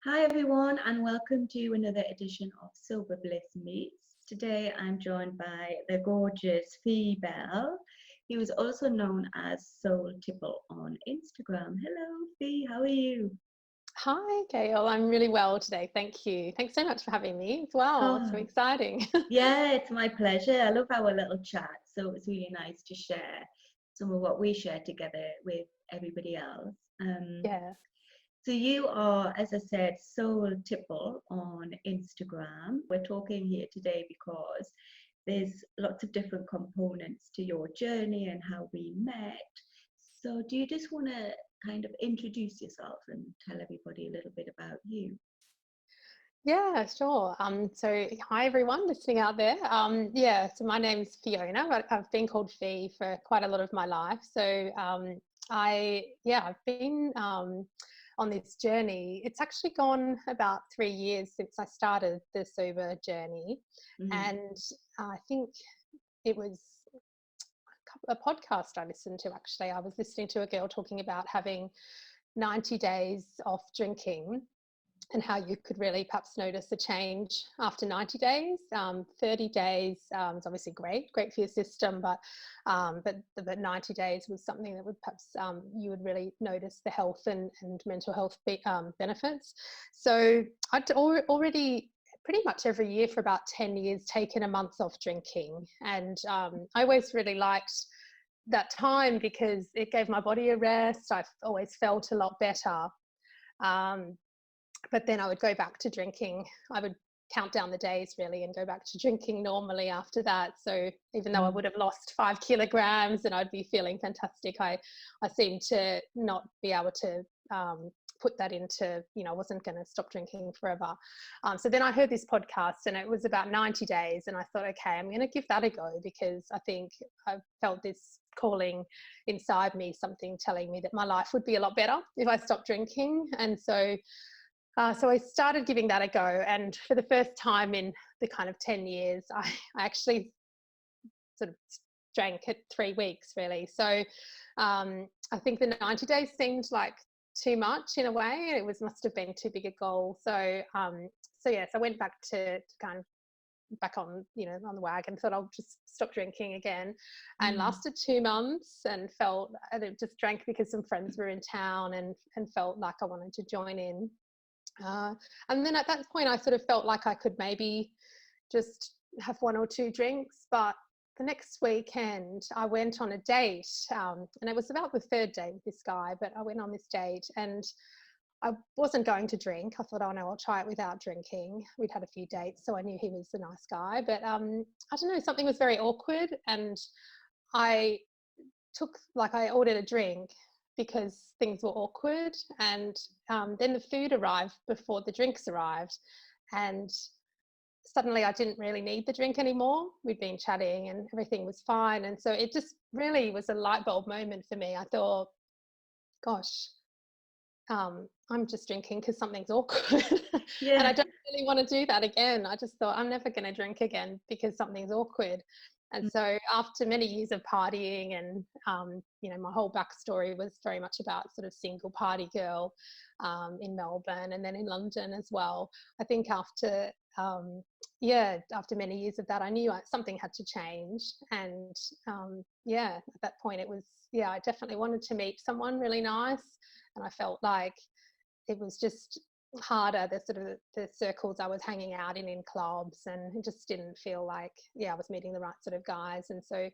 Hi everyone, and welcome to another edition of Sober Bliss Meets. Today I'm joined by the gorgeous Fee Bell, who is also known as Soul Tipple on Instagram. Hello Fee, how are you? Hi, Gail. I'm really well today. Thank you. Thanks so much for having me as well. It's so Oh, exciting. yeah, it's my pleasure. I love our little chat, so it's really nice to share some of what we share together with everybody else. Yeah. So you are, as I said, Soul Tipple on Instagram. We're talking here today because there's lots of different components to your journey and how we met. So do you just want to kind of introduce yourself and tell everybody a little bit about you? Yeah, sure. So hi everyone listening out there. So my name's Fiona, but I've been called Fee for quite a lot of my life. So I've been on this journey. It's actually gone about 3 years since I started the sober journey. Mm, And I think it was a podcast I listened to actually. I was listening to a girl talking about having 90 days off drinking and how you could really perhaps notice a change after 90 days. 30 days is obviously great for your system, but 90 days was something that would perhaps you would really notice the health and mental health benefits. So I'd already pretty much every year for about 10 years taken a month off drinking, and I always really liked that time because it gave my body a rest. I've always felt a lot better. Um, but then I would go back to drinking. I would count down the days really and go back to drinking normally after that. So even though I mm. would have lost 5 kilograms and I'd be feeling fantastic, I seemed to not be able to put that into, I wasn't going to stop drinking forever. So then I heard this podcast and it was about 90 days and I thought, okay, I'm going to give that a go because I think I felt this calling inside me, something telling me that my life would be a lot better if I stopped drinking. And so I started giving that a go, and for the first time in the kind of 10 years, I actually sort of drank at 3 weeks, really. So I think the 90 days seemed like too much in a way. It must have been too big a goal. So I went back to kind of back on, on the wagon, thought I'll just stop drinking again, and Mm. lasted 2 months and felt I just drank because some friends were in town and felt like I wanted to join in. Uh, and then at that point, I sort of felt like I could maybe just have one or two drinks. But the next weekend, I went on a date, and it was about the third date with this guy. But I went on this date, and I wasn't going to drink. I thought, oh no, I'll try it without drinking. We'd had a few dates, so I knew he was a nice guy. But I don't know, something was very awkward, and I I ordered a drink because things were awkward, and then the food arrived before the drinks arrived, and suddenly I didn't really need the drink anymore. We'd been chatting and everything was fine, and so it just really was a light bulb moment for me. I thought, gosh, I'm just drinking because something's awkward. And I Yeah. don't really want to do that again. I just thought I'm never going to drink again because something's awkward. And so after many years of partying and, my whole backstory was very much about sort of single party girl in Melbourne and then in London as well. I think after many years of that, I knew something had to change. And at that point it was, I definitely wanted to meet someone really nice, and I felt like it was just harder, the sort of the circles I was hanging out in clubs, and it just didn't feel like I was meeting the right sort of guys. And so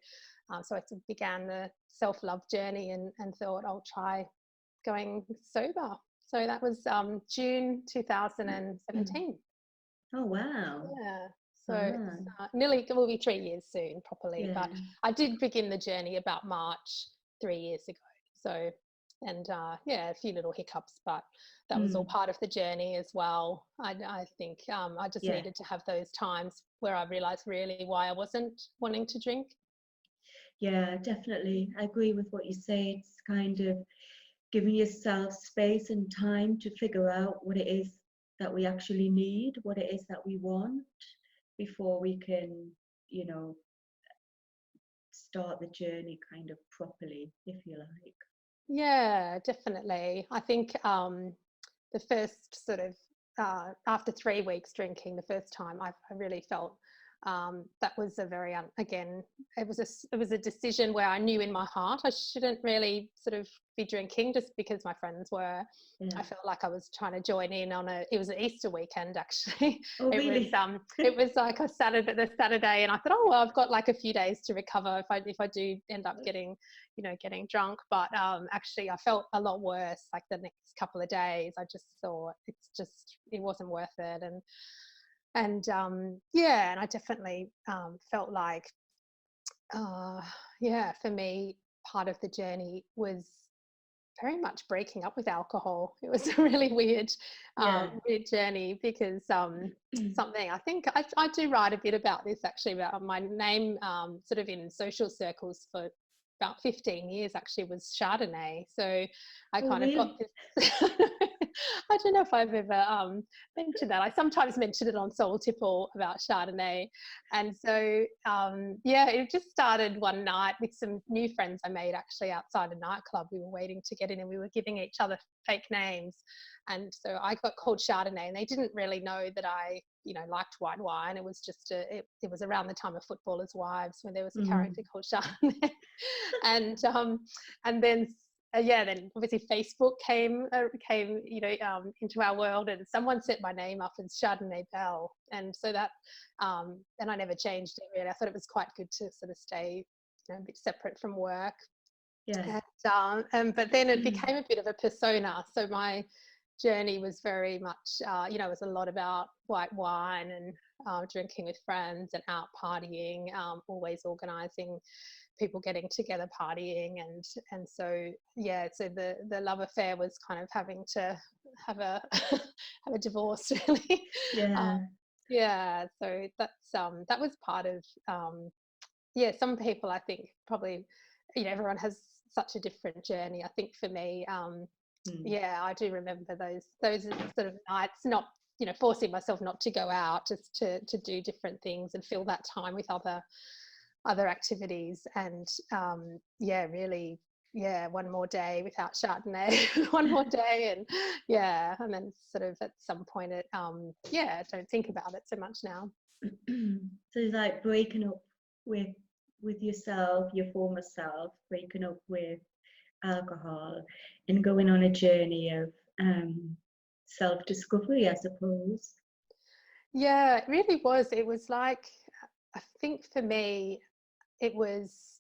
I sort of began the self-love journey and thought I'll try going sober. So that was June Mm. 2017. Oh wow. Yeah. So it's Ah, nearly, it will be 3 years soon properly, yeah. but I did begin the journey about March 3 years ago. So, and a few little hiccups, but that was all Mm. part of the journey as well. I think I just Yeah. needed to have those times where I realized really why I wasn't wanting to drink. Yeah, definitely. I agree with what you say. It's kind of giving yourself space and time to figure out what it is that we actually need, what it is that we want before we can, you know, start the journey kind of properly, if you like. Yeah, definitely. I think the first sort of after 3 weeks drinking the first time, I really felt that was a very again, it was a decision where I knew in my heart I shouldn't really sort of be drinking just because my friends were. I felt like I was trying to join in on it was an Easter weekend actually. Oh, really? It was like the Saturday, and I thought, oh well, I've got like a few days to recover if I do end up getting drunk. But actually I felt a lot worse like the next couple of days. I just thought it wasn't worth it. And I definitely felt like for me, part of the journey was very much breaking up with alcohol. It was a really weird journey because something I think I do write a bit about this actually, about my name sort of in social circles for about 15 years actually was Chardonnay. So I kind of got this I don't know if I've ever mentioned that. I sometimes mention it on TIPPLE about Chardonnay. And so, it just started one night with some new friends I made actually outside a nightclub. We were waiting to get in and we were giving each other fake names. And so I got called Chardonnay, and they didn't really know that I, liked white wine. It was just it was around the time of Footballers' Wives when there was a character called Chardonnay. and then then obviously Facebook came into our world, and someone set my name up as Chardonnay Belle, and so that and I never changed it really. I thought it was quite good to sort of stay a bit separate from work. But then it became a bit of a persona. So my journey was very much it was a lot about white wine and drinking with friends and out partying, always organizing people getting together partying, and so so the love affair was kind of having to have a have a divorce really. So that's that was part of some people, I think probably everyone has such a different journey. I think for me I do remember those sort of nights, not forcing myself not to go out, just to do different things and fill that time with other activities. And really one more day without Chardonnay one more day, and then sort of at some point it don't think about it so much now. So it's like breaking up with yourself, your former self, breaking up with alcohol and going on a journey of self-discovery, I suppose. Yeah, it really was. It was like, I think for me it was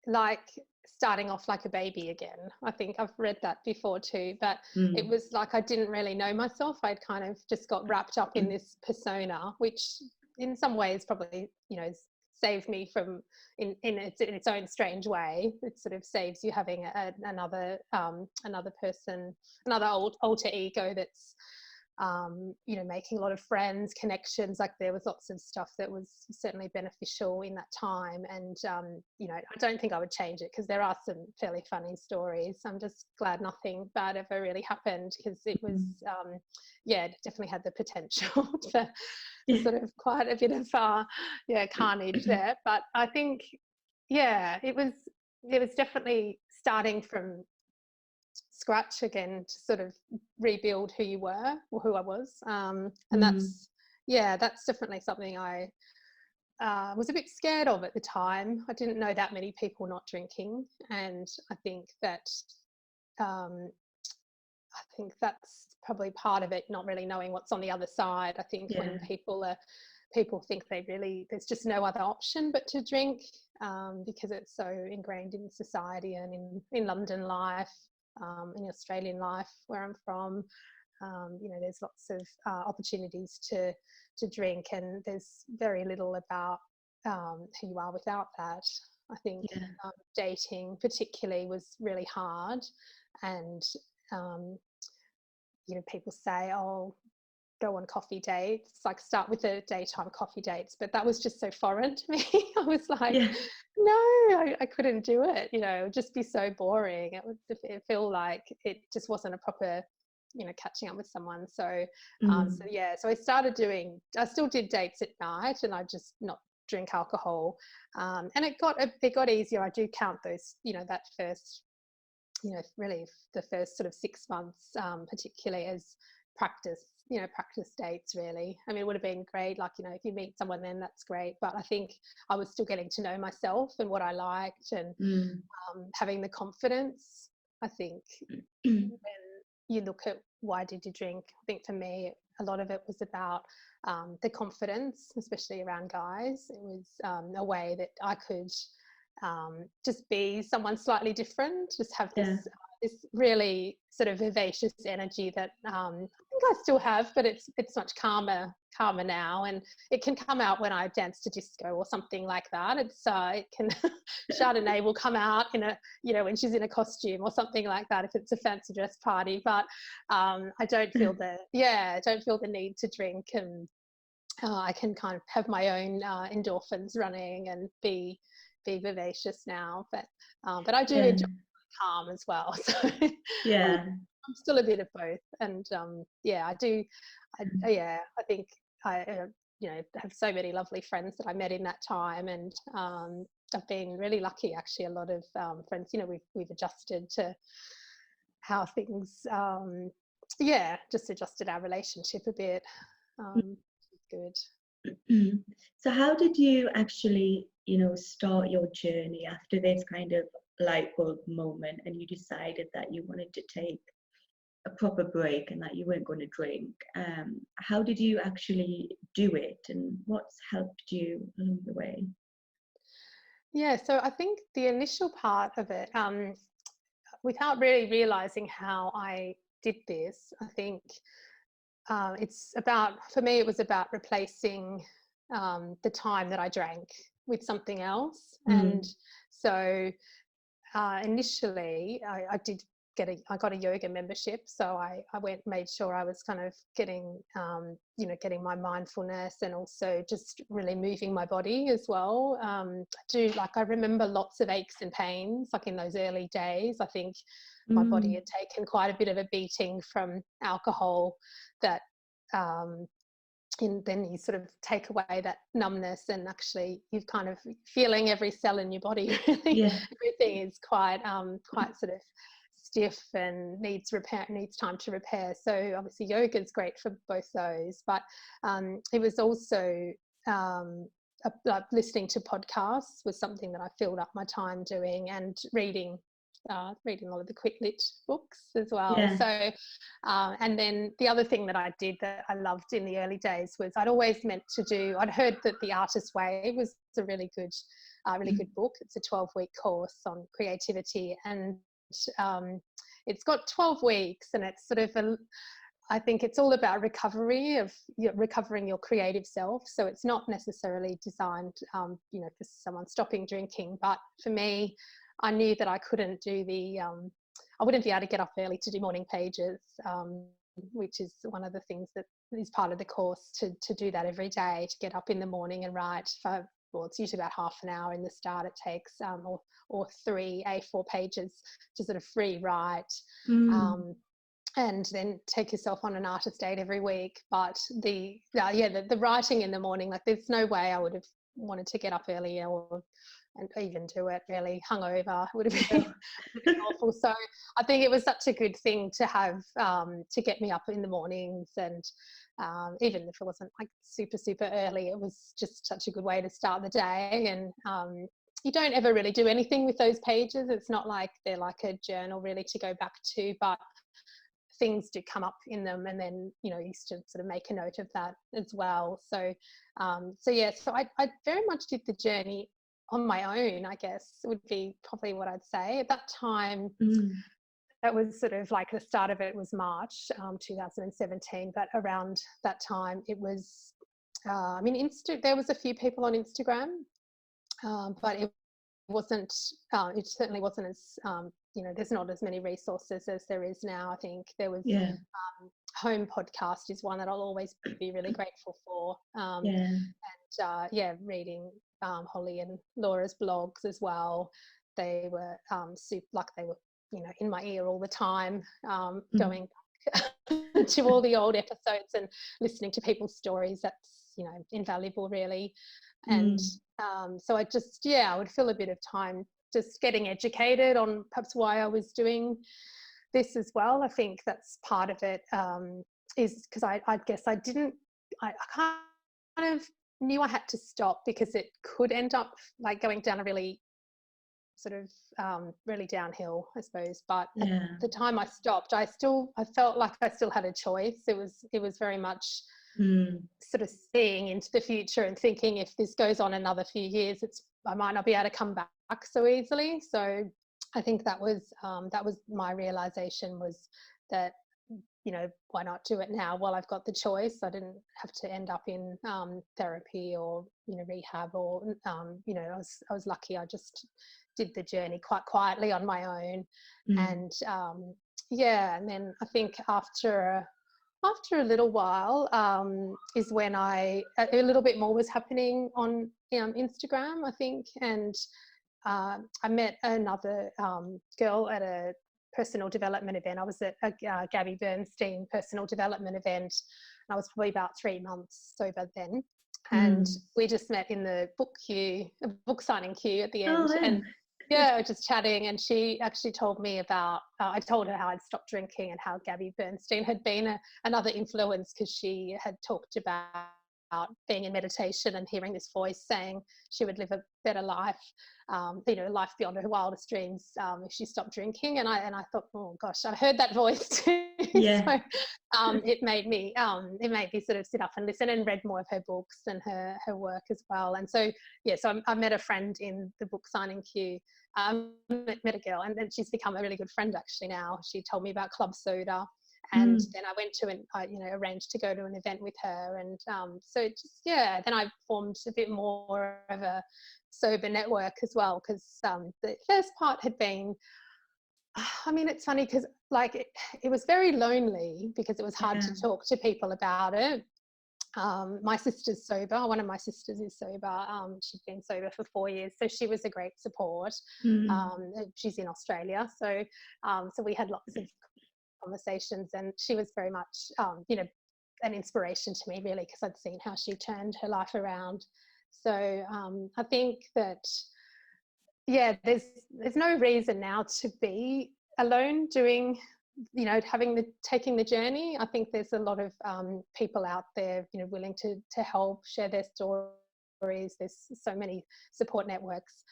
like starting off like a baby again. I think I've read that before too, but it was like I didn't really know myself. I'd kind of just got wrapped up in this persona, which in some ways probably saved me from in its own strange way. It sort of saves you having another person, another alter ego that's making a lot of friends, connections. Like there was lots of stuff that was certainly beneficial in that time. And, I don't think I would change it because there are some fairly funny stories. I'm just glad nothing bad ever really happened, because it was, it definitely had the potential for sort of quite a bit of, carnage there. But I think, it was definitely starting from scratch again to sort of rebuild who you were or who I was, and that's definitely something I was a bit scared of at the time. I didn't know that many people not drinking, and I think that's probably part of it, not really knowing what's on the other side. I think when people think there's just no other option but to drink, because it's so ingrained in society and in London life, in Australian life where I'm from. There's lots of opportunities to drink, and there's very little about who you are without that. I think dating particularly was really hard, and people say, oh, go on coffee dates, like start with the daytime coffee dates, but that was just so foreign to me. I was like, no, I couldn't do it. It would just be so boring. It would feel like it just wasn't a proper catching up with someone. So so I still did dates at night, and I just not drink alcohol, and it got easier. I do count those that first really the first sort of 6 months particularly as practice dates really. I mean, it would have been great, like, you know, if you meet someone then that's great, but I think I was still getting to know myself and what I liked, and having the confidence. I think when you look at why did you drink, I think for me a lot of it was about the confidence, especially around guys. It was a way that I could just be someone slightly different, just have this really sort of vivacious energy that I think I still have, but it's much calmer now, and it can come out when I dance to disco or something like that. It can Chardonnay will come out in a, you know, when she's in a costume or something like that if it's a fancy dress party, but I don't feel the need to drink, and I can kind of have my own endorphins running and be vivacious now, but I do enjoy calm as well. So I'm still a bit of both, and I think I you know, have so many lovely friends that I met in that time, and I've been really lucky actually. A lot of friends, you know, we've adjusted to how things just adjusted our relationship a bit. Good. So how did you actually, you know, start your journey after this kind of light bulb moment, and you decided that you wanted to take a proper break and that you weren't going to drink? How did you actually do it, and what's helped you along the way? Yeah, so I think the initial part of it, without really realizing how I did this, I think it's about, for me, it was about replacing the time that I drank with something else. And so initially I got a yoga membership, so I made sure I was kind of getting getting my mindfulness, and also just really moving my body as well. I remember lots of aches and pains, like in those early days. I think my body had taken quite a bit of a beating from alcohol, that and then you sort of take away that numbness, and actually you've kind of feeling every cell in your body really. Everything is quite sort of stiff and needs time to repair. So obviously yoga is great for both those, but it was also listening to podcasts was something that I filled up my time doing, and reading a lot of the quick lit books as well. So and then the other thing that I did that I loved in the early days was I'd heard that The Artist's Way was a really good book. It's a 12-week course on creativity, and it's got 12 weeks, and it's sort of I think it's all about recovering your creative self. So it's not necessarily designed for someone stopping drinking, but for me, I knew that I couldn't do I wouldn't be able to get up early to do morning pages, which is one of the things that is part of the course, to do that every day, to get up in the morning and write it's usually about half an hour in the start it takes, or 3 A4 pages to sort of free write, and then take yourself on an artist date every week. But the writing in the morning, like there's no way I would have wanted to get up earlier and even do it really hungover. It would have been awful. So I think it was such a good thing to have, to get me up in the mornings, and even if it wasn't like super early, it was just such a good way to start the day. And you don't ever really do anything with those pages. It's not like they're like a journal really to go back to, but things do come up in them, and then you used to sort of make a note of that as well. So so I very much did the journey on my own, I guess, would be probably what I'd say. At that time, that was sort of like the start of it was March 2017, but around that time it was, there was a few people on Instagram, but it wasn't, it certainly wasn't as, there's not as many resources as there is now. I think there was, Home Podcast is one that I'll always be really grateful for. And reading Holly and Laura's blogs as well. They were they were, in my ear all the time, going back to all the old episodes and listening to people's stories. That's, invaluable really. And so I would fill a bit of time just getting educated on perhaps why I was doing this as well. I think that's part of it. is because I guess I kind of knew I had to stop because it could end up like going down a really sort of really downhill, I suppose. But at the time I stopped, I felt like I still had a choice. It was very much sort of seeing into the future and thinking, if this goes on another few years, I might not be able to come back so easily. So I think that was my realization, was that, you know, why not do it now while I've got the choice? I didn't have to end up in therapy or, you know, rehab, or you know, I was lucky. I just did the journey quite quietly on my own. And and then I think after a little while is when a little bit more was happening on Instagram, I think. And I met another girl at a personal development event. I was at a Gabby Bernstein personal development event, and I was probably about 3 months sober then. And we just met in the book signing queue at the end. And just chatting, and she actually told me about, I told her how I'd stopped drinking and how Gabby Bernstein had been another influence, because she had talked about being in meditation and hearing this voice saying she would live a better life, you know, life beyond her wildest dreams, if she stopped drinking. And I thought, oh gosh, I heard that voice too. So it made me sort of sit up and listen, and read more of her books and her work as well. And so so I met a friend in the book signing queue. Met a girl, and then she's become a really good friend actually now. She told me about Club Soda. And then I went to arranged to go to an event with her. And so it just, then I formed a bit more of a sober network as well, because the first part had been, I mean, it's funny because like it was very lonely, because it was hard to talk to people about it. My sister's sober. One of my sisters is sober. She'd been sober for 4 years, so she was a great support. She's in Australia, so we had lots of conversations, and she was very much you know, an inspiration to me, really, because I'd seen how she turned her life around. So I think that there's no reason now to be alone doing, you know, taking the journey. I think there's a lot of people out there, you know, willing to help, share their stories. There's so many support networks.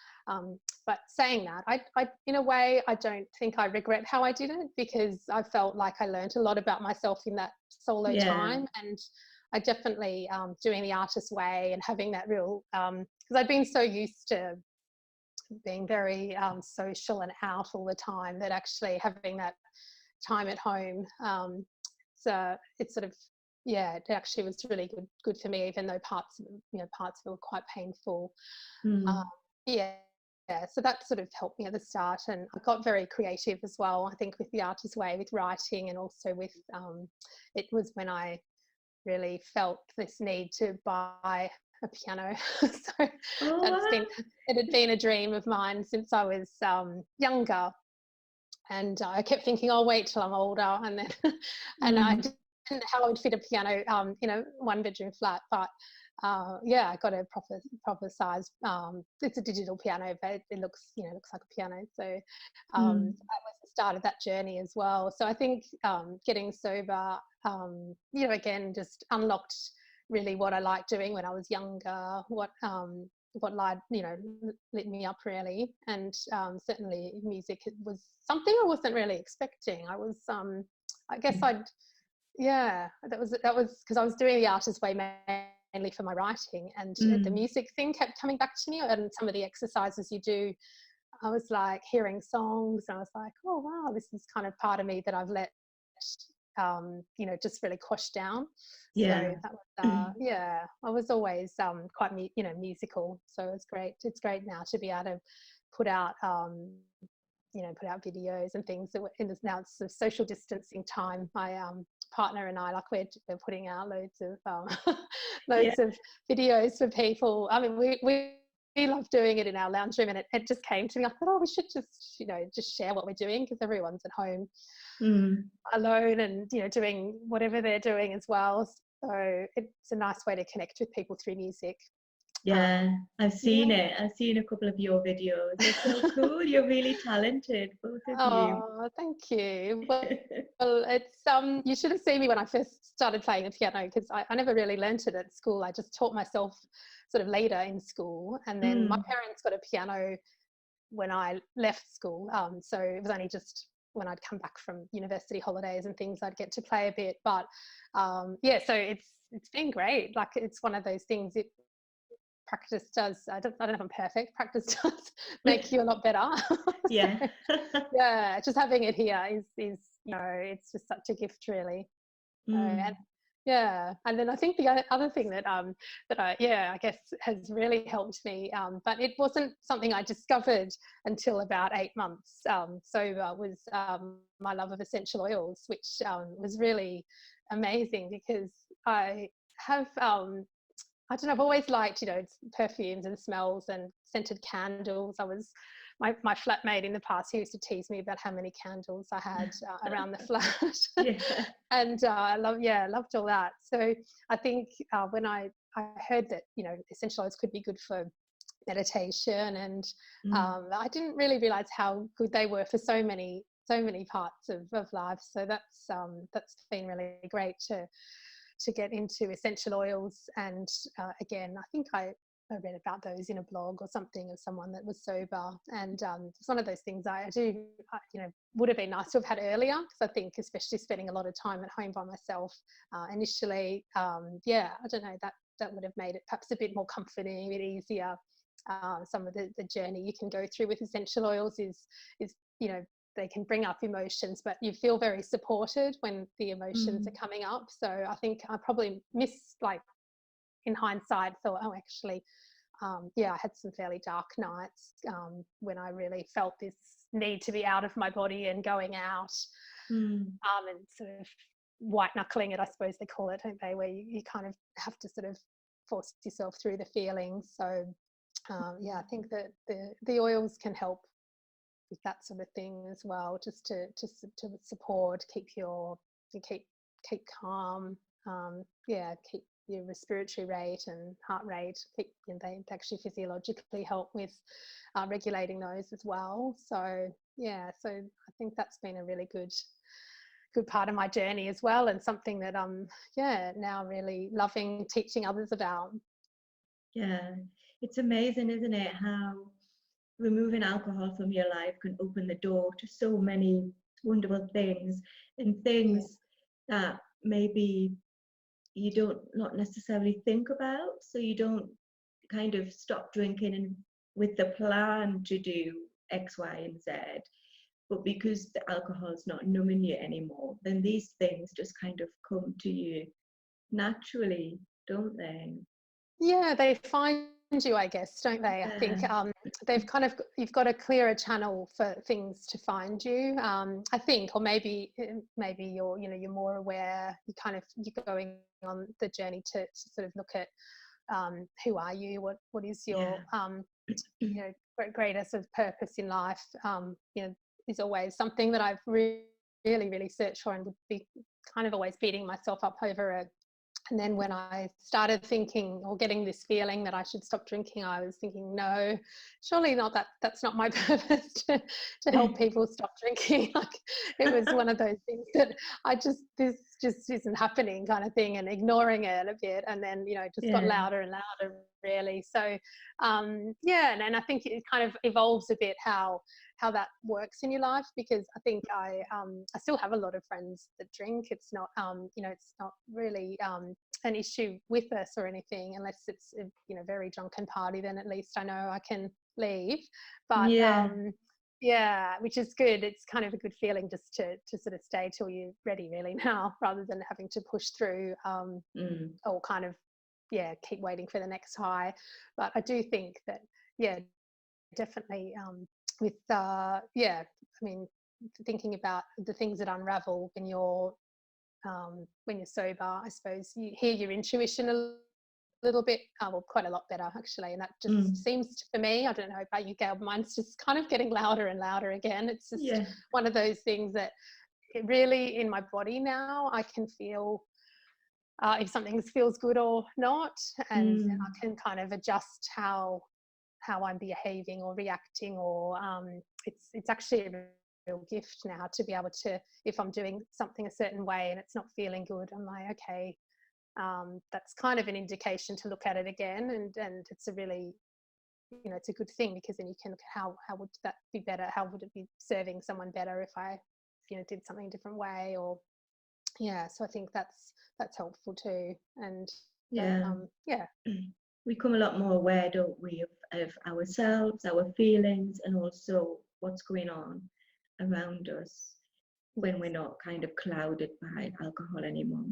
But saying that, I in a way, I don't think I regret how I did it, because I felt like I learned a lot about myself in that solo time. And I definitely, doing the artist way and having that real, because I'd been so used to being very social and out all the time, that actually having that time at home, so it's sort of, it actually was really good for me, even though parts of it were quite painful. So that sort of helped me at the start. And I got very creative as well, I think, with the artist way, with writing, and also with it was when I really felt this need to buy a piano. So it had been a dream of mine since I was younger, and I kept thinking, I'll wait till I'm older, and then and I didn't know how I would fit a piano in a 1-bedroom flat. But I got a proper size. It's a digital piano, but it looks like a piano. So that was the start of that journey as well. So I think getting sober, again, just unlocked really what I liked doing when I was younger, what lit me up really. And certainly music was something I wasn't really expecting. I was I guess that was because I was doing the artist way mainly for my writing, and the music thing kept coming back to me. And some of the exercises you do, I was like hearing songs, and I was like, oh wow, this is kind of part of me that I've let just really quashed down. So that was I was always quite musical, so it's great now to be able to put out put out videos and things. Now it's the social distancing time. My partner and I, like, we're putting out loads of videos for people. I mean, we love doing it in our lounge room, and it just came to me. I thought, oh, we should just share what we're doing, because everyone's at home alone, and doing whatever they're doing as well. So it's a nice way to connect with people through music. Yeah, I've seen Yeah. it. I've seen a couple of your videos. They're so cool. You're really talented, both of you. Oh, thank you. Well, it's you should have seen me when I first started playing the piano, because I never really learnt it at school. I just taught myself sort of later in school, and then my Mm, parents got a piano when I left school. So it was only just when I'd come back from university holidays and things I'd get to play a bit. But yeah, so it's been great. Like, it's one of those things. It practice does. I don't know if I'm perfect. Practice does make you a lot better. yeah. So, yeah, just having it here is it's just such a gift, really. So, and Mm, yeah, and then I think the other thing that I guess has really helped me, but it wasn't something I discovered until about 8 months sober, was my love of essential oils, which was really amazing, because I have I don't know, I've always liked, perfumes and smells and scented candles. My flatmate in the past, he used to tease me about how many candles I had around the flat. yeah. And I loved all that. So I think when I heard that, essential oils could be good for meditation, and Mm, I didn't really realize how good they were for so many parts of life. So that's been really great to get into essential oils. And again, I think I read about those in a blog or something of someone that was sober, and it's one of those things would have been nice to have had earlier, because I think, especially spending a lot of time at home by myself initially, I don't know, that would have made it perhaps a bit more comforting, a bit easier. Some of the journey you can go through with essential oils is you know they can bring up emotions, but you feel very supported when the emotions mm, are coming up. So I think I probably like, in hindsight, thought, oh, actually, I had some fairly dark nights when I really felt this need to be out of my body and going out, mm. and sort of white knuckling it, I suppose they call it, don't they, where you kind of have to sort of force yourself through the feelings. So I think that the oils can help with that sort of thing as well, just to support, keep calm, keep your respiratory rate and heart rate. They actually physiologically help with regulating those as well. So so I think that's been a really good part of my journey as well, and something that I'm now really loving teaching others about. Yeah. It's amazing, isn't it, how removing alcohol from your life can open the door to so many wonderful things, and Yeah. things that maybe you don't not necessarily think about. So you don't kind of stop drinking and with the plan to do X, Y, and Z, but because the alcohol's not numbing you anymore, then these things just kind of come to you naturally, don't they? Yeah, they find you, I guess, don't they? I think Yeah. you've got a clearer channel for things to find you. I think, or maybe you're more aware. You're going on the journey to sort of look at who are you, what is Yeah. your greatest of purpose in life. Is always something that I've really searched for, and would be kind of always beating myself up over. And then when I started thinking, or getting this feeling that I should stop drinking, I was thinking, no, surely not. That's not my purpose to help people stop drinking. Like, it was one of those things that this just isn't happening, kind of thing, and ignoring it a bit. And then, it just got Yeah. louder and louder, really. So, and I think it kind of evolves a bit how that works in your life, because I think I still have a lot of friends that drink. It's not it's not really an issue with us or anything, unless it's a very drunken party. Then at least I know I can leave. But Yeah. which is good. It's kind of a good feeling just to sort of stay till you're ready, really, now, rather than having to push through Mm. or kind of keep waiting for the next high. But I do think that definitely with I mean, thinking about the things that unravel when you're sober, I suppose you hear your intuition a little bit, well, quite a lot better, actually. And that just Mm. seems for me, I don't know about you, Gail, mine's just kind of getting louder and louder again. It's just Yeah. one of those things that it really, in my body now, I can feel if something feels good or not, and Mm. I can kind of adjust how I'm behaving or reacting, or it's actually a real gift now to be able to, if I'm doing something a certain way and it's not feeling good, I'm like, okay, that's kind of an indication to look at it again, and it's a really, you know, it's a good thing, because then you can look at how would that be better, how would it be serving someone better if I, you know, did something a different way, or yeah. So I think that's helpful too, and Yeah. yeah. We become a lot more aware, don't we, of ourselves, our feelings, and also what's going on around us when we're Yes. not kind of clouded by alcohol anymore.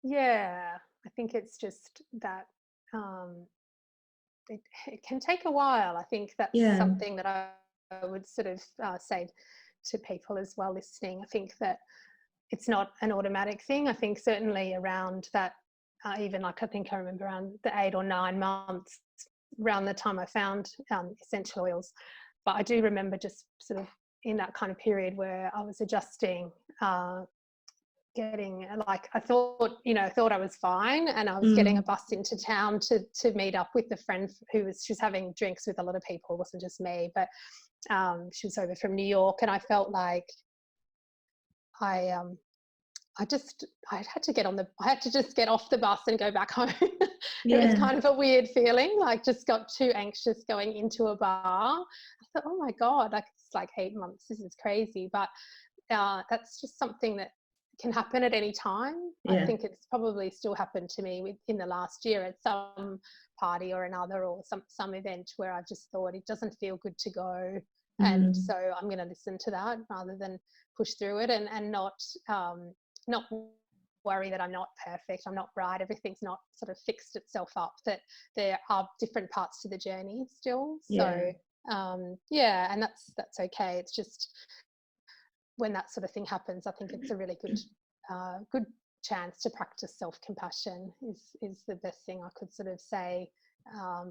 Yeah, I think it's just that it can take a while. I think that's Yeah. something that I would sort of say to people as well listening. I think that it's not an automatic thing. I think certainly around that, even like I think I remember around the 8 or 9 months, around the time I found essential oils. But I do remember just sort of in that kind of period where I was adjusting, getting, like, I thought, you know, I thought I was fine, and I was getting a Mm. bus into town to meet up with a friend she was having drinks with a lot of people. It wasn't just me, but she was over from New York, and I felt like I I had to I had to just get off the bus and go back home. It was Yeah. kind of a weird feeling, like just got too anxious going into a bar. I thought, oh my God, like it's like 8 months, this is crazy. But that's just something that can happen at any time. I Yeah. think it's probably still happened to me in the last year at some party or another, or some event where I've just thought it doesn't feel good to go. And Mm. so I'm going to listen to that rather than push through it, and not worry that I'm not perfect, I'm not right, everything's not sort of fixed itself up, that there are different parts to the journey still. Yeah. So yeah, and that's okay. It's just when that sort of thing happens, I think it's a really good chance to practice self-compassion is the best thing I could sort of say,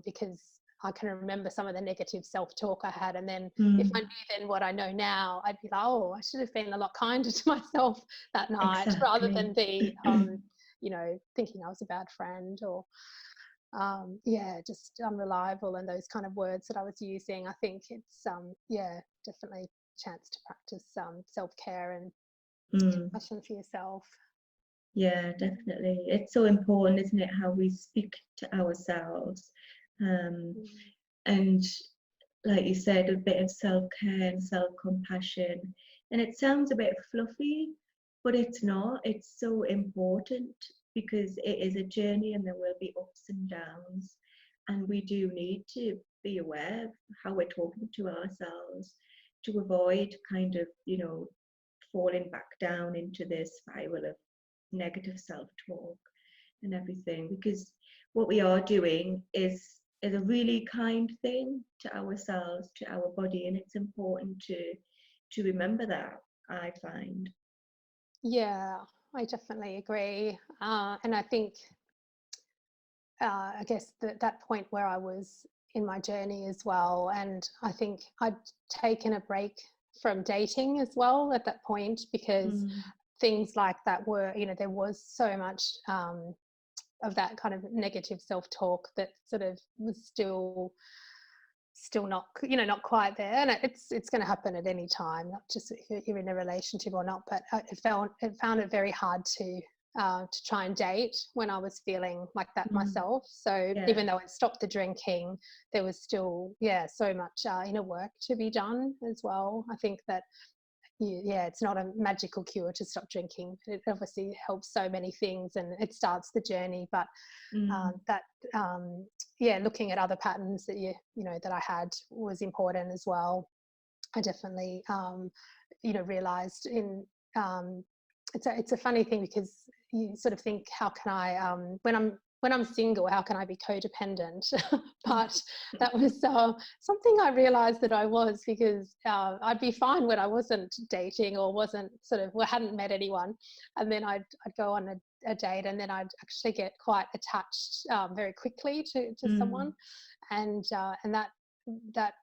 because I can remember some of the negative self-talk I had, and then if I Mm. knew then what I know now, I'd be like, oh, I should have been a lot kinder to myself that night, rather than Exactly. be you know, thinking I was a bad friend, or yeah, just unreliable, and those kind of words that I was using. I think it's yeah, definitely a chance to practice self-care and Mm. compassion for yourself. Yeah, definitely. It's so important, isn't it, how we speak to ourselves. Um, Mm. and like you said, a bit of self-care and self-compassion. And it sounds a bit fluffy, but it's not. It's so important because it is a journey and there will be ups and downs. And we do need to be aware of how we're talking to ourselves to avoid kind of, falling back down into this spiral of negative self-talk and everything, because what we are doing is a really kind thing to ourselves, to our body, and it's important to remember that, I find. Yeah, I definitely agree, and I think I guess that point where I was in my journey as well, and I think I'd taken a break from dating as well at that point, because Mm. things like that were, you know, there was so much of that kind of negative self-talk that sort of was still not, you know, not quite there, and it's going to happen at any time, not just if you're in a relationship or not. But I found it very hard to try and date when I was feeling like that Mm. myself. So Yeah. even though I'd stopped the drinking, there was still, yeah, so much inner work to be done as well. I think that yeah, it's not a magical cure to stop drinking. It obviously helps so many things, and it starts the journey. But Mm. that yeah, looking at other patterns that you know that I had was important as well. I definitely you know, realized in it's a funny thing, because you sort of think, how can I when I'm single, how can I be codependent? But that was something I realized that I was, because I'd be fine when I wasn't dating, or wasn't sort of, well, hadn't met anyone, and then I'd go on a date, and then I'd actually get quite attached very quickly to someone, Mm. and that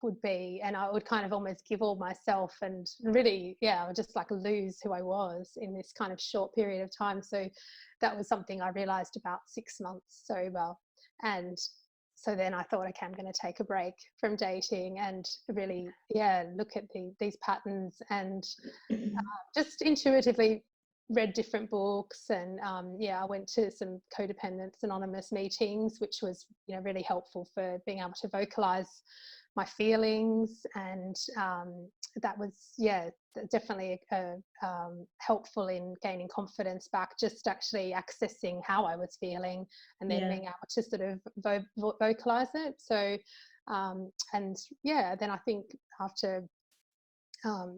would be, and I would kind of almost give all myself, and really, yeah, I would just like lose who I was in this kind of short period of time. So that was something I realized about 6 months sober. And so then I thought, okay, I'm going to take a break from dating and really, yeah, look at these patterns, and just intuitively read different books. And yeah, I went to some Codependence Anonymous meetings, which was, you know, really helpful for being able to vocalize my feelings. And that was, yeah, definitely helpful in gaining confidence back, just actually accessing how I was feeling, and then being able to sort of vocalize it. So and yeah, then I think after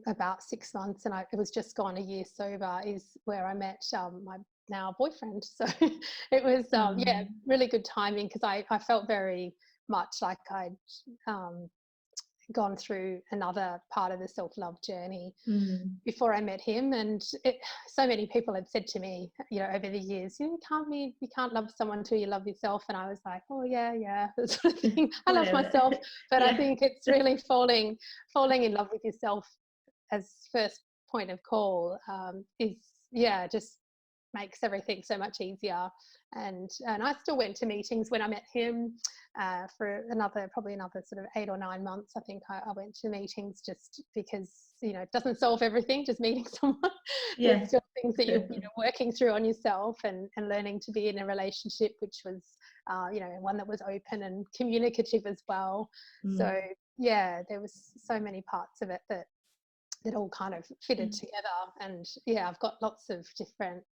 about 6 months, and it was just gone a year sober, is where I met my now boyfriend. So it was yeah, really good timing, because I felt very much like I'd gone through another part of the self-love journey before I met him. And so many people had said to me, you know, over the years, you can't love someone until you love yourself. And I was like, oh yeah, that sort of thing. I love myself, but I think it's really falling in love with yourself as first point of call is, yeah, just makes everything so much easier. And I still went to meetings when I met him for probably another sort of 8 or 9 months. I think I went to meetings, just because, you know, it doesn't solve everything, just meeting someone. There's still things that you're, you know, working through on yourself, and learning to be in a relationship which was you know, one that was open and communicative as well. So yeah, there was so many parts of it that all kind of fitted together. And yeah, I've got lots of different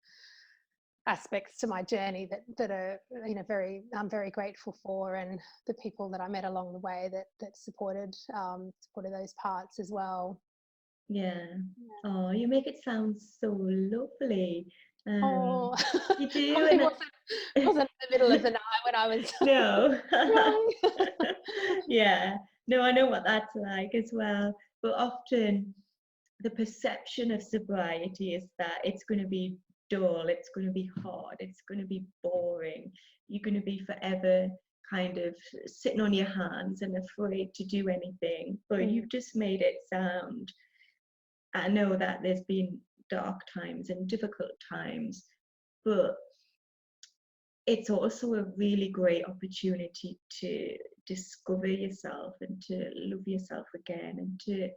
aspects to my journey that are, you know, I'm very grateful for, and the people that I met along the way that supported those parts as well. Oh, you make it sound so lovely. Oh, you do. probably wasn't in the middle of the night when I was No. crying. Yeah, no, I know what that's like as well. But often the perception of sobriety is that it's going to be dull, it's going to be hard, it's going to be boring. You're going to be forever kind of sitting on your hands and afraid to do anything. But you've just made it sound, I know that there's been dark times and difficult times, but it's also a really great opportunity to discover yourself and to love yourself again, and to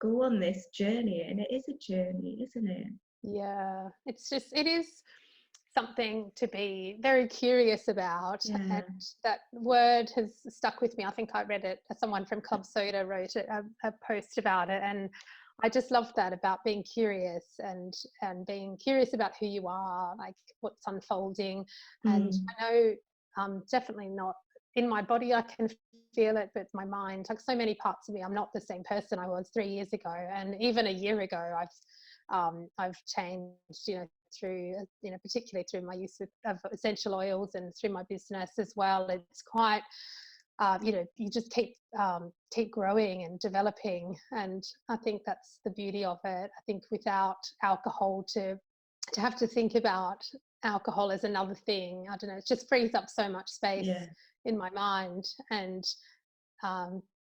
go on this journey. And it is a journey, isn't it? Yeah, it is something to be very curious about. And that word has stuck with me. I think I read it, someone from Club Soda wrote a post about it, and I just love that, about being curious and being curious about who you are, like what's unfolding. And I know definitely not in my body, I can feel it, but my mind, like so many parts of me, I'm not the same person I was 3 years ago, and even a year ago. I've changed, you know, through, you know, particularly through my use of essential oils, and through my business as well. It's quite you know, you just keep growing and developing, and I think that's the beauty of it. I think without alcohol, to have to think about alcohol as another thing, I don't know, it just frees up so much space in my mind. And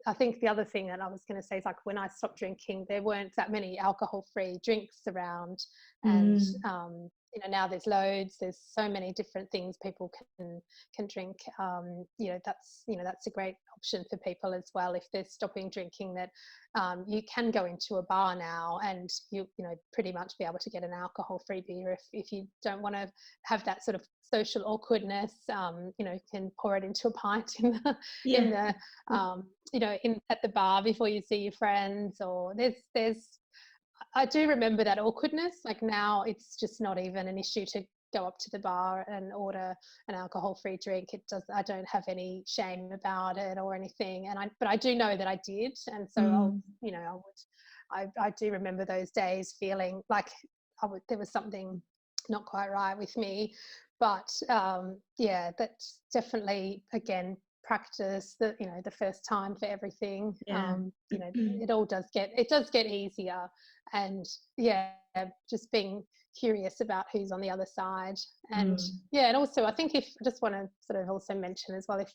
I think the other thing that I was going to say is, like, when I stopped drinking, there weren't that many alcohol-free drinks around, and you know, now there's loads. There's so many different things people can drink. You know, that's a great option for people as well if they're stopping drinking. That you can go into a bar now, and you know, pretty much be able to get an alcohol-free beer if you don't want to have that sort of social awkwardness. You know, you can pour it into a pint in the you know, at the bar before you see your friends. Or I do remember that awkwardness. Like, now it's just not even an issue to go up to the bar and order an alcohol-free drink. I don't have any shame about it or anything. But I do know that I did, and so you know, I do remember those days feeling like there was something not quite right with me. But yeah, that's definitely, again, practice, that, you know, the first time for everything. You know, it does get easier. And yeah, just being curious about who's on the other side. And yeah, and also I think, I just want to sort of also mention as well,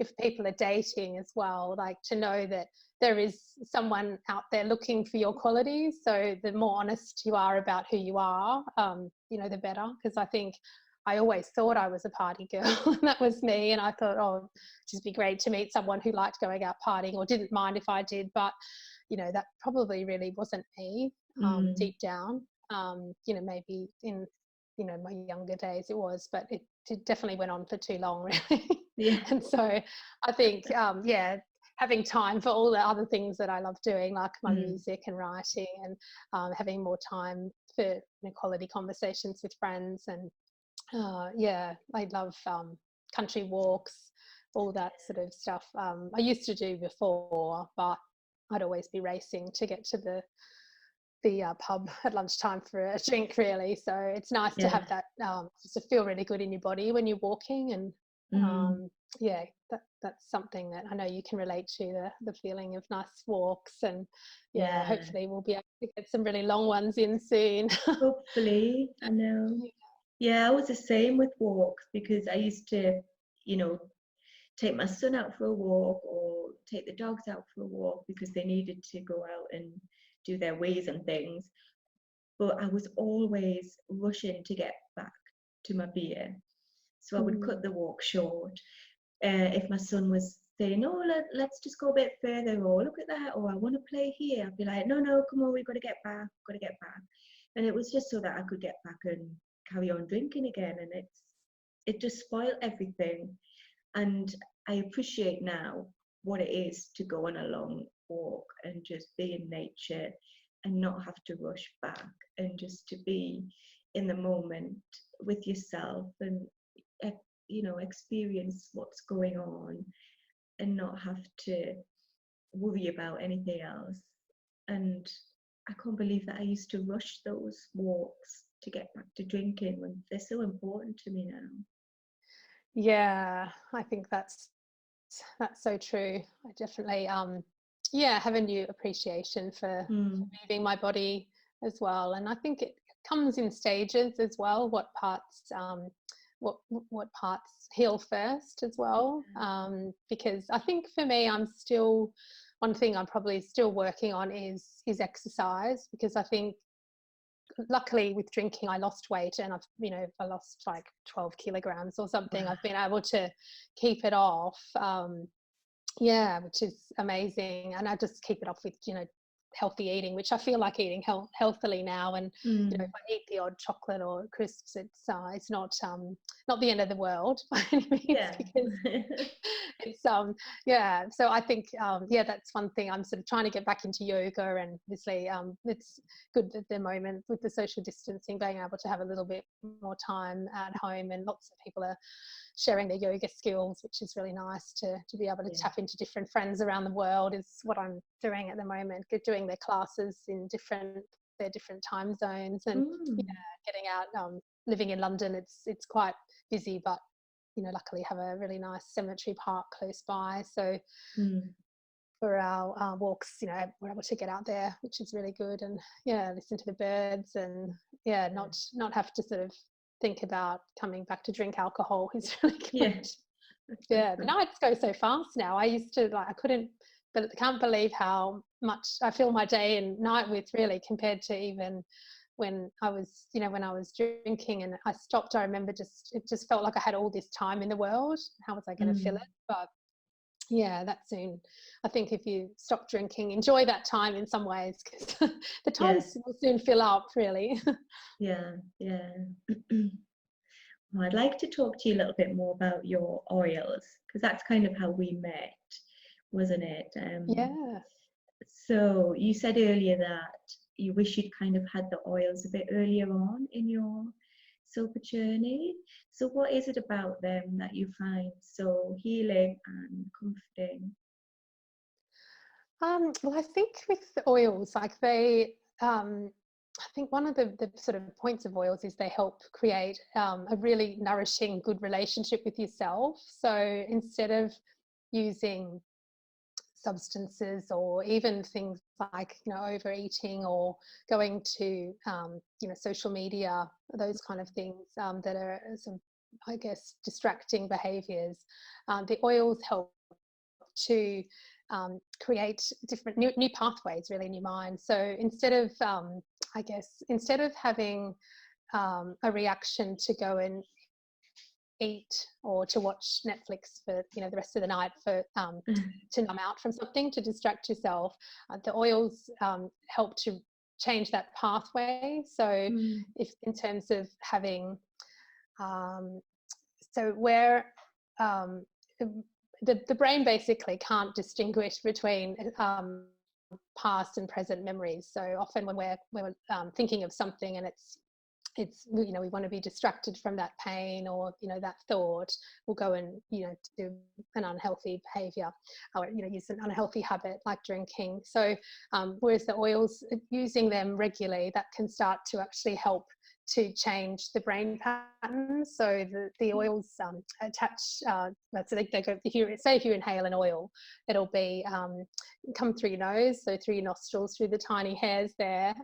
if people are dating as well, like, to know that there is someone out there looking for your qualities. So the more honest you are about who you are, the better. Because I think I always thought I was a party girl and that was me. And I thought, oh, it'd just be great to meet someone who liked going out partying or didn't mind if I did. But, that probably really wasn't me deep down. Maybe in, my younger days it was, but it definitely went on for too long, really. Yeah. And so I think, having time for all the other things that I love doing, like my music and writing, and having more time for quality conversations with friends. And I love country walks, all that sort of stuff. I used to do before, but I'd always be racing to get to the pub at lunchtime for a drink, really. So it's nice to have that, just to feel really good in your body when you're walking. And that's something that I know you can relate to, the feeling of nice walks. And hopefully we'll be able to get some really long ones in soon. Hopefully, I know. Yeah, I was the same with walks, because I used to, take my son out for a walk or take the dogs out for a walk because they needed to go out and do their ways and things. But I was always rushing to get back to my beer. So I would cut the walk short. If my son was saying, "Oh, let's just go a bit further," or "Look at that," or "I want to play here," I'd be like, "No, come on, we've got to get back, got to get back." And it was just so that I could get back and carry on drinking again. And it just spoiled everything. And I appreciate now what it is to go on a long walk and just be in nature and not have to rush back, and just to be in the moment with yourself and experience what's going on and not have to worry about anything else. And I can't believe that I used to rush those walks to get back to drinking when they're so important to me now. Yeah, I think that's so true. I definitely have a new appreciation for moving my body as well. And I think it comes in stages as well, what parts what parts heal first as well. Because I think for me, one thing I'm probably still working on is exercise, because I think luckily with drinking I lost weight, and I lost like 12 kilograms or something. I've been able to keep it off, which is amazing. And I just keep it off with healthy eating, which I feel like eating healthily now. And if I eat the odd chocolate or crisps, it's not the end of the world by any means, because it's so I think that's one thing. I'm sort of trying to get back into yoga, and obviously it's good at the moment with the social distancing, being able to have a little bit more time at home, and lots of people are sharing their yoga skills, which is really nice to be able to tap into different friends around the world, is what I'm doing at the moment, doing their classes in their different time zones. And getting out, living in London, it's quite busy, but luckily have a really nice cemetery park close by, so for our walks, we're able to get out there, which is really good, and listen to the birds, and not have to sort of think about coming back to drink alcohol is really good. The nights go so fast now. I used to I can't believe how much I fill my day and night with, really, compared to even when I was drinking and I stopped. I remember it just felt like I had all this time in the world. How was I going to fill it? But that soon, I think if you stop drinking, enjoy that time in some ways, because the times will soon fill up, really. Well, I'd like to talk to you a little bit more about your oils, because that's kind of how we met, wasn't it? So you said earlier that you wish you'd kind of had the oils a bit earlier on in your sober journey. So what is it about them that you find so healing and comforting? Well, I think with the oils, I think one of the sort of points of oils is they help create a really nourishing, good relationship with yourself. So instead of using substances, or even things like overeating, or going to social media, those kind of things that are some, I guess, distracting behaviors, the oils help to create different new pathways, really new minds. So instead of I guess instead of having a reaction to go and eat or to watch Netflix for the rest of the night for to numb out from something, to distract yourself, the oils help to change that pathway. So if in terms of having so where the brain basically can't distinguish between past and present memories. So often when we're thinking of something and it's we want to be distracted from that pain or that thought, we'll go and do an unhealthy behavior or use an unhealthy habit like drinking. So whereas the oils, using them regularly, that can start to actually help to change the brain patterns. So the oils attach, so they go, if you inhale an oil, it'll be come through your nose, so through your nostrils, through the tiny hairs there,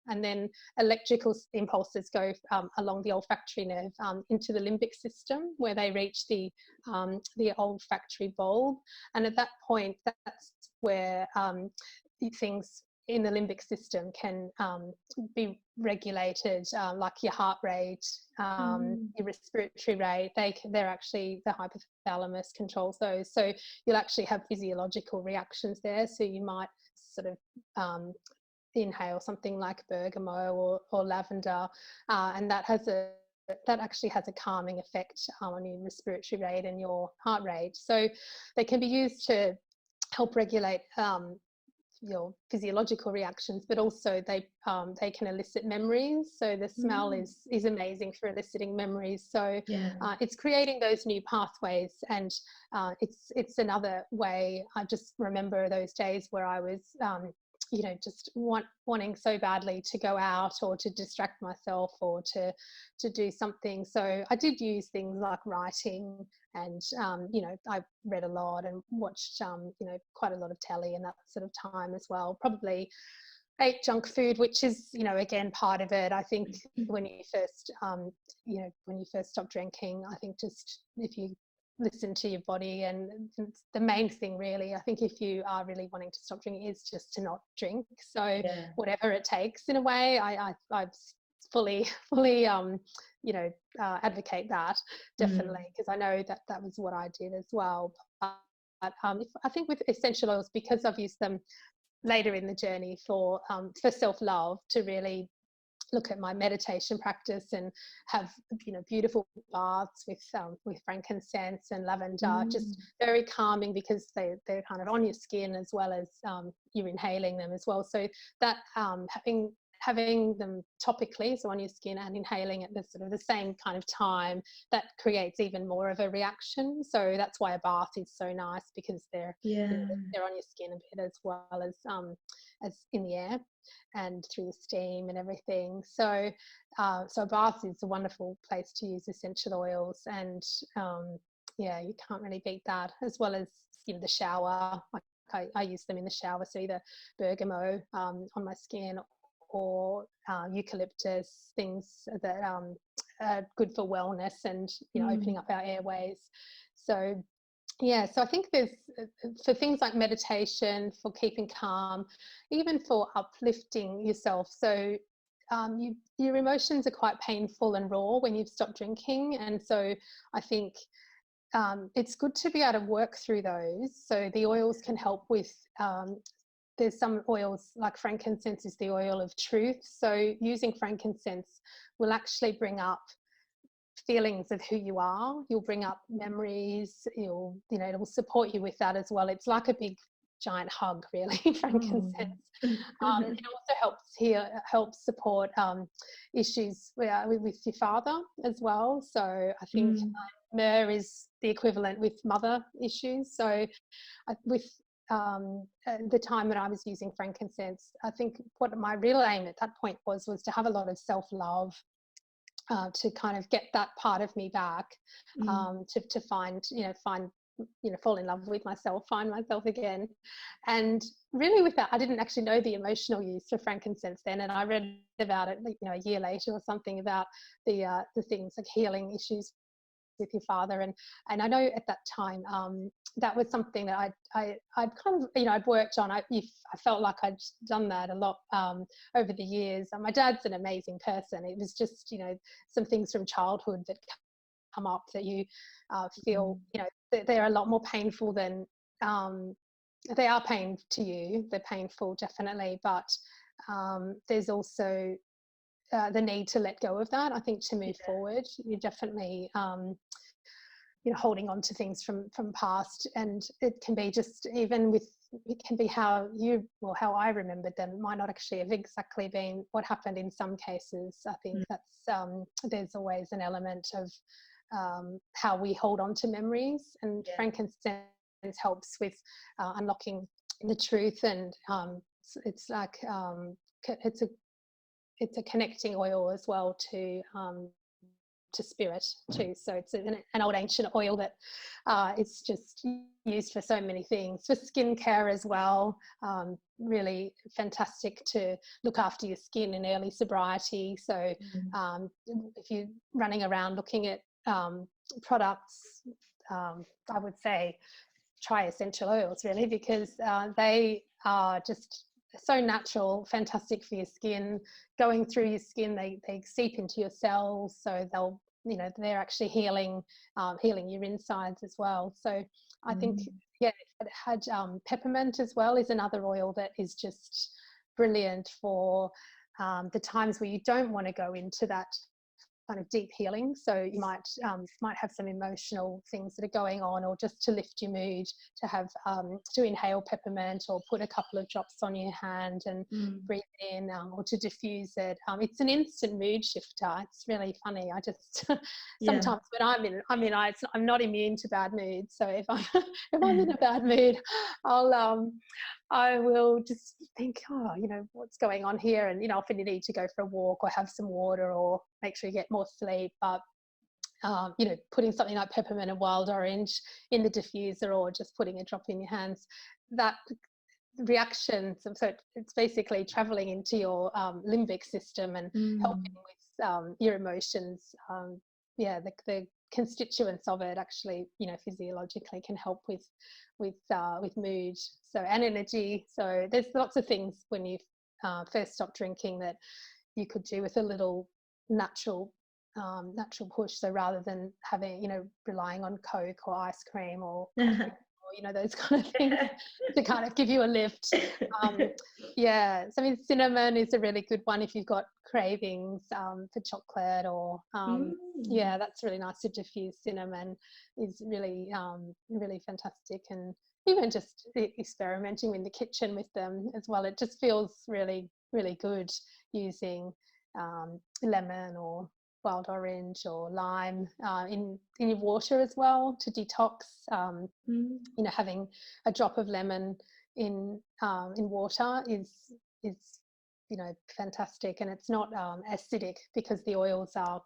and then electrical impulses go along the olfactory nerve into the limbic system, where they reach the olfactory bulb. And at that point, that's where things in the limbic system can be regulated, like your heart rate, your respiratory rate. They're actually, the hypothalamus controls those. So you'll actually have physiological reactions there. So you might sort of inhale something like bergamot or lavender, and that actually has a calming effect on your respiratory rate and your heart rate. So they can be used to help regulate your physiological reactions, but also they can elicit memories. So the smell is amazing for eliciting memories. So it's creating those new pathways, and it's another way. I just remember those days where I was just wanting so badly to go out or to distract myself or to do something. So I did use things like writing, and I read a lot and watched quite a lot of telly and that sort of time as well. Probably ate junk food, which is again part of it. I think when you first stop drinking, I think just if you listen to your body, and the main thing really, I think if you are really wanting to stop drinking, is just to not drink. So whatever it takes, in a way, I fully advocate that, definitely, because I know that was what I did as well. But I think with essential oils, because I've used them later in the journey for self-love, to really look at my meditation practice and have beautiful baths with frankincense and lavender, just very calming, because they're kind of on your skin as well as you're inhaling them as well. So that having them topically, so on your skin, and inhaling at the same kind of time, that creates even more of a reaction. So that's why a bath is so nice, because they're they're on your skin a bit, as well as in the air and through the steam and everything. So so a bath is a wonderful place to use essential oils, and you can't really beat that, as well as the shower. I use them in the shower, so either bergamot on my skin, or eucalyptus, things that are good for wellness and opening up our airways. So so I think there's, for things like meditation, for keeping calm, even for uplifting yourself. So your emotions are quite painful and raw when you've stopped drinking, and so I think it's good to be able to work through those. So the oils can help with there's some oils, like frankincense is the oil of truth. So using frankincense will actually bring up feelings of who you are. You'll bring up memories. It will support you with that as well. It's like a big giant hug, really, frankincense. It also helps support issues with your father as well. So I think myrrh is the equivalent with mother issues. So with the time when I was using frankincense, I think what my real aim at that point was to have a lot of self-love, to kind of get that part of me back, to find fall in love with myself, find myself again. And really with that, I didn't actually know the emotional use for frankincense then, and I read about it a year later or something, about the things like healing issues with your father, and I know at that time that was something that I'd kind of, you know, I'd worked on. I felt like I'd done that a lot over the years. And my dad's an amazing person. It was just, you know, some things from childhood that come up that you feel, you know, they're a lot more painful than they are pain to you. They're painful, definitely, but there's also the need to let go of that. I think to move forward, you're definitely you know, holding on to things from past, and it can be just, even with, it can be how you, well, how I remembered them. It might not actually have exactly been what happened in some cases. I think that's there's always an element of how we hold on to memories, and frankincense helps with unlocking the truth, and it's like it's a connecting oil as well to spirit too. So it's an old ancient oil that it's just used for so many things, for skincare as well. Really fantastic to look after your skin in early sobriety. So if you're running around looking at products, I would say try essential oils, really, because they are just so natural, fantastic for your skin. Going through your skin, they seep into your cells, so they'll, you know, they're actually healing your insides as well. So I think, it had peppermint as well is another oil that is just brilliant for the times where you don't want to go into that kind of deep healing. So you might have some emotional things that are going on, or just to lift your mood, to have to inhale peppermint, or put a couple of drops on your hand and breathe in, or to diffuse it. It's an instant mood shifter. It's really funny. I just sometimes when I'm not immune to bad moods. So if I'm in a bad mood, I will just think, oh, you know, what's going on here? And, you know, often you need to go for a walk or have some water or make sure you get more sleep. But, you know, putting something like peppermint and wild orange in the diffuser, or just putting a drop in your hands, that reaction, so it's basically traveling into your limbic system and helping with your emotions. The constituents of it actually, you know, physiologically can help with mood, so, and energy. So there's lots of things when you first stop drinking that you could do with a little natural push. So rather than having, you know, relying on Coke or ice cream or coffee, or, you know, those kind of things to kind of give you a lift. So I mean, cinnamon is a really good one if you've got cravings for chocolate, or that's really nice to diffuse. Cinnamon is really really fantastic. And even just experimenting in the kitchen with them as well, it just feels really, really good using lemon or wild orange or lime in your water as well to detox. You know, having a drop of lemon in water is you know, fantastic, and it's not acidic because the oils are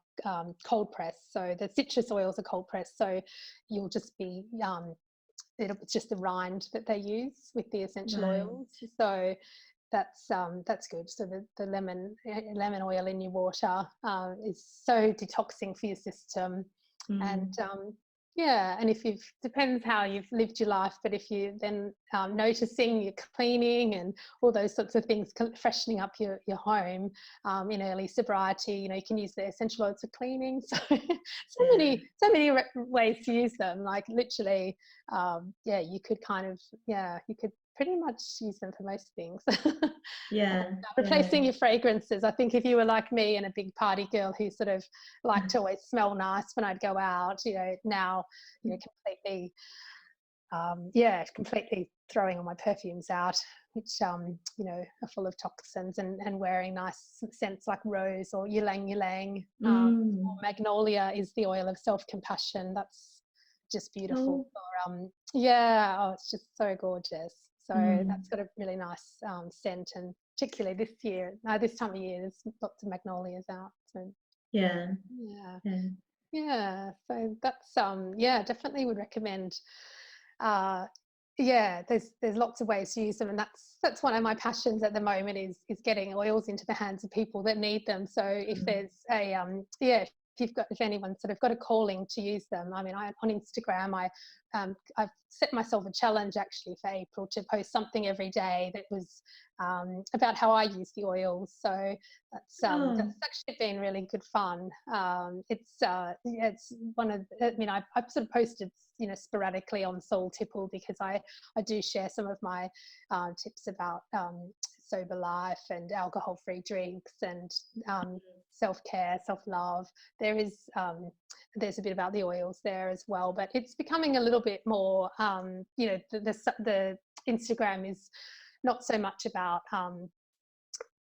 cold pressed. So the citrus oils are cold pressed, so you'll just be it's just the rind that they use with the essential oils. So that's good. So the lemon oil in your water is so detoxing for your system. And and if you've, depends how you've lived your life, but if you then noticing you're cleaning and all those sorts of things, freshening up your home in early sobriety, you know, you can use the essential oils for cleaning. So many ways to use them, like literally you could kind of you could pretty much use them for most things. Replacing your fragrances. I think if you were like me and a big party girl who sort of liked to always smell nice when I'd go out, you know, now, you know, completely throwing all my perfumes out, which you know, are full of toxins, and wearing nice scents like rose or ylang ylang. Or magnolia is the oil of self-compassion. That's just beautiful. It's just so gorgeous. So that's got a really nice scent, and particularly this time of year, there's lots of magnolias out. So so that's definitely would recommend. There's lots of ways to use them, and that's one of my passions at the moment is getting oils into the hands of people that need them. So if there's a if anyone's sort of got a calling to use them, I mean, on Instagram, I've set myself a challenge actually for April to post something every day that was about how I use the oils. So that's actually been really good fun. It's one of, I mean, I've sort of posted, you know, sporadically on Soul TIPPLE, because I do share some of my tips about sober life and alcohol-free drinks and self-care, self-love. There's a bit about the oils there as well, but it's becoming a little bit more, you know, the Instagram is not so much about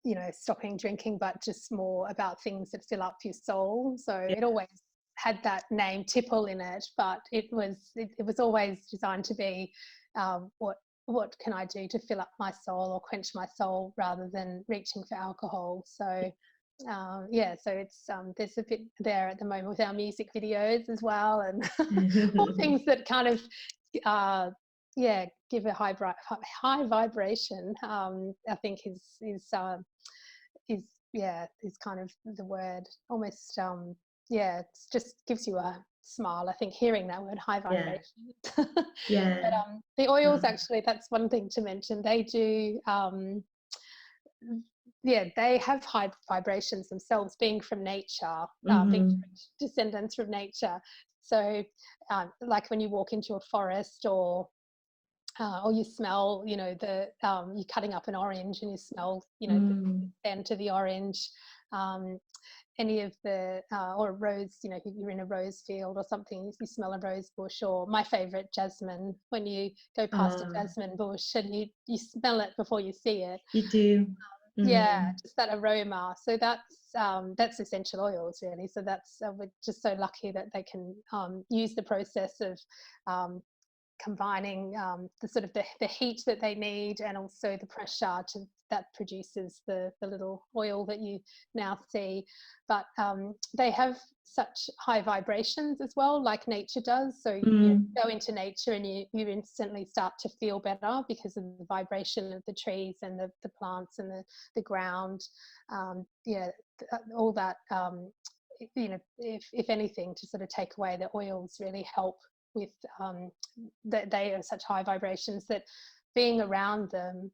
you know, stopping drinking, but just more about things that fill up your soul. So it always had that name TIPPLE in it, but it was always designed to be what can I do to fill up my soul or quench my soul, rather than reaching for alcohol. So yeah, so it's there's a bit there at the moment with our music videos as well, and all things that kind of give a high vibration. I think is kind of the word, almost it just gives you a smile, I think, hearing that word, high vibration. But the oils, actually, that's one thing to mention. They do they have high vibrations themselves, being from nature, being descendants from nature. So like when you walk into a forest, or you smell, you know, you're cutting up an orange and you smell, you know, the scent of the orange, any of the or a rose, you know, if you're in a rose field or something, if you smell a rose bush, or my favorite, jasmine, when you go past a jasmine bush and you smell it before you see it. You do. Just that aroma. So that's essential oils, really. So that's we're just so lucky that they can use the process of combining the sort of the heat that they need, and also the pressure that produces the little oil that you now see. But they have such high vibrations as well, like nature does. So you go into nature and you instantly start to feel better because of the vibration of the trees and the plants and the ground. All that, you know, if anything, to sort of take away, the oils really help with that. They are such high vibrations that being around them,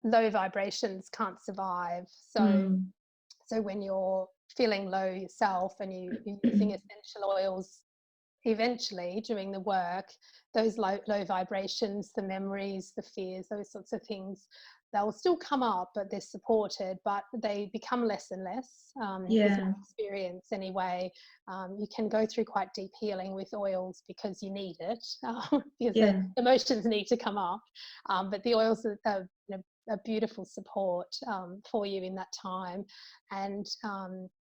low vibrations can't survive. So when you're feeling low yourself and you're using essential oils, eventually doing the work, those low vibrations, the memories, the fears, those sorts of things, they'll still come up, but they're supported, but they become less and less. Is my experience anyway. You can go through quite deep healing with oils because you need it, because the emotions need to come up. But the oils are a beautiful support for you in that time. And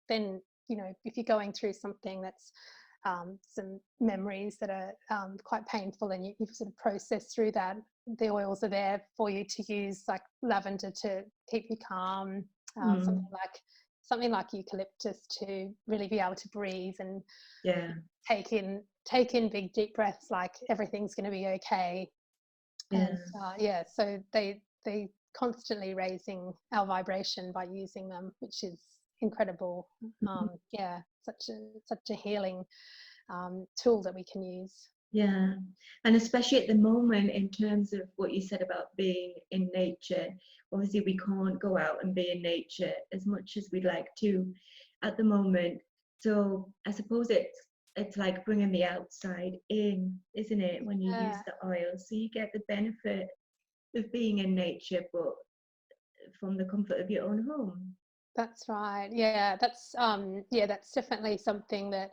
then, you know, if you're going through something that's some memories that are quite painful, and you've sort of processed through that, the oils are there for you to use, like lavender to keep you calm, something like eucalyptus to really be able to breathe and take in big deep breaths, like everything's going to be okay. And so they constantly raising our vibration by using them, which is incredible. Such a healing tool that we can use. And especially at the moment, in terms of what you said about being in nature, obviously we can't go out and be in nature as much as we'd like to at the moment. So I suppose it's like bringing the outside in, isn't it, when you use the oil? So you get the benefit of being in nature, but from the comfort of your own home. That's right. That's definitely something that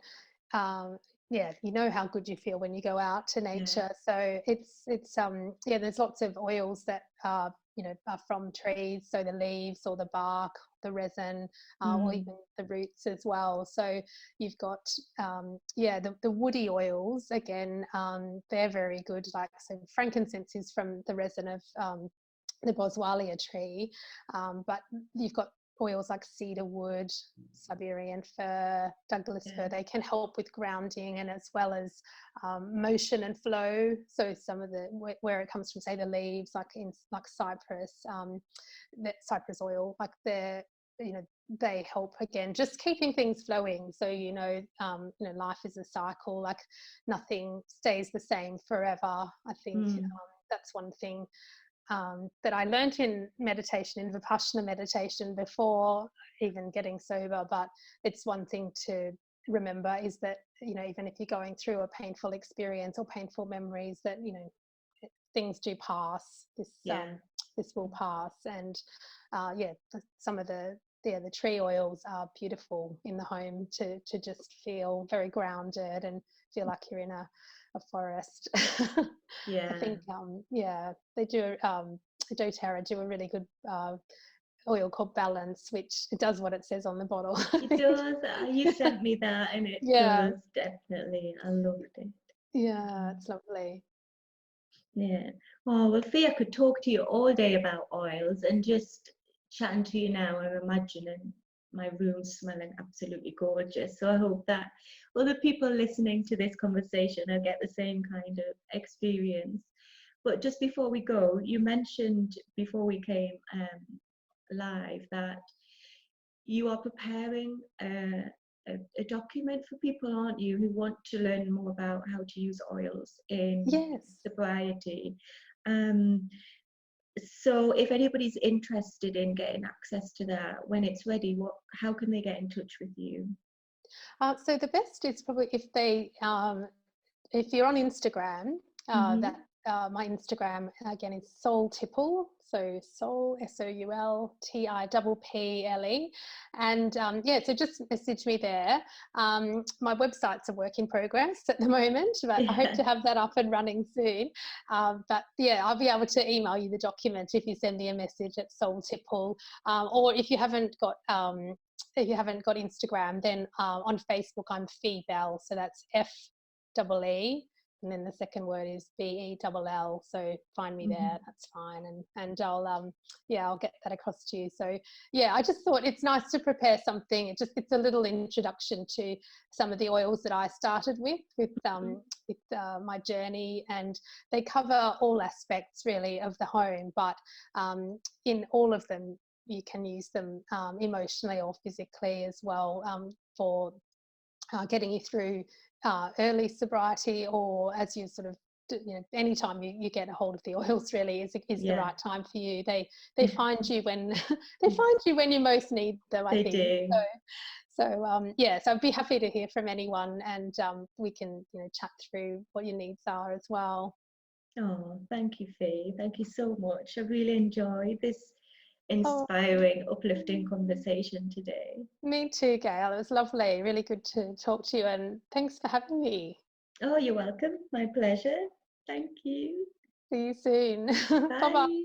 you know how good you feel when you go out to nature. So it's there's lots of oils that are from trees, so the leaves or the bark, the resin, or even the roots as well. So you've got the woody oils, again, they're very good. Like, so frankincense is from the resin of the boswellia tree, but you've got oils like cedar wood, Siberian fir, Douglas fir. They can help with grounding, and as well as motion and flow. So some of the where it comes from, say the leaves, like cypress, that cypress oil, like they help, again, just keeping things flowing. So life is a cycle, like nothing stays the same forever. I think that's one thing that I learned in meditation, in Vipassana meditation, before even getting sober. But it's one thing to remember, is that even if you're going through a painful experience or painful memories, that things do pass. This will pass. And some of the tree oils are beautiful in the home to just feel very grounded and feel like you're in a forest. I think they do, doTERRA do a really good oil called Balance, which it does what it says on the bottle. It does. You sent me that, and it does, definitely. I loved it. Yeah, it's lovely. Yeah. Oh, well, Fia, I could talk to you all day about oils, and just chatting to you now, I'm imagining my room smelling absolutely gorgeous. So I hope that other people listening to this conversation will get the same kind of experience. But just before we go, you mentioned before we came live that you are preparing a document for people, aren't you, who want to learn more about how to use oils in sobriety. So if anybody's interested in getting access to that, when it's ready, how can they get in touch with you? So the best is probably if you're on Instagram, that my Instagram again is SoulTipple, so Soul, SOULTIPPLE, and so just message me there. My website's a work in progress at the moment, but I hope to have that up and running soon. But I'll be able to email you the document if you send me a message at SoulTipple, or if you haven't got Instagram, then on Facebook I'm Fee Bell, so that's FEE, and then the second word is BELL. So find me there. That's fine, and I'll get that across to you. So I just thought it's nice to prepare something. It's a little introduction to some of the oils that I started with my journey, and they cover all aspects really of the home, but in all of them you can use them emotionally or physically as well, for getting you through early sobriety, or as you sort of anytime you get a hold of the oils really is the right time for you. They find you when you most need them, I think. Do. So I'd be happy to hear from anyone, and we can chat through what your needs are as well. Oh, thank you, Fee. Thank you so much. I really enjoyed this inspiring, uplifting conversation today. Me too, Gail. It was lovely. Really good to talk to you, and thanks for having me. Oh, you're welcome. My pleasure. Thank you. See you soon. Bye. Bye-bye.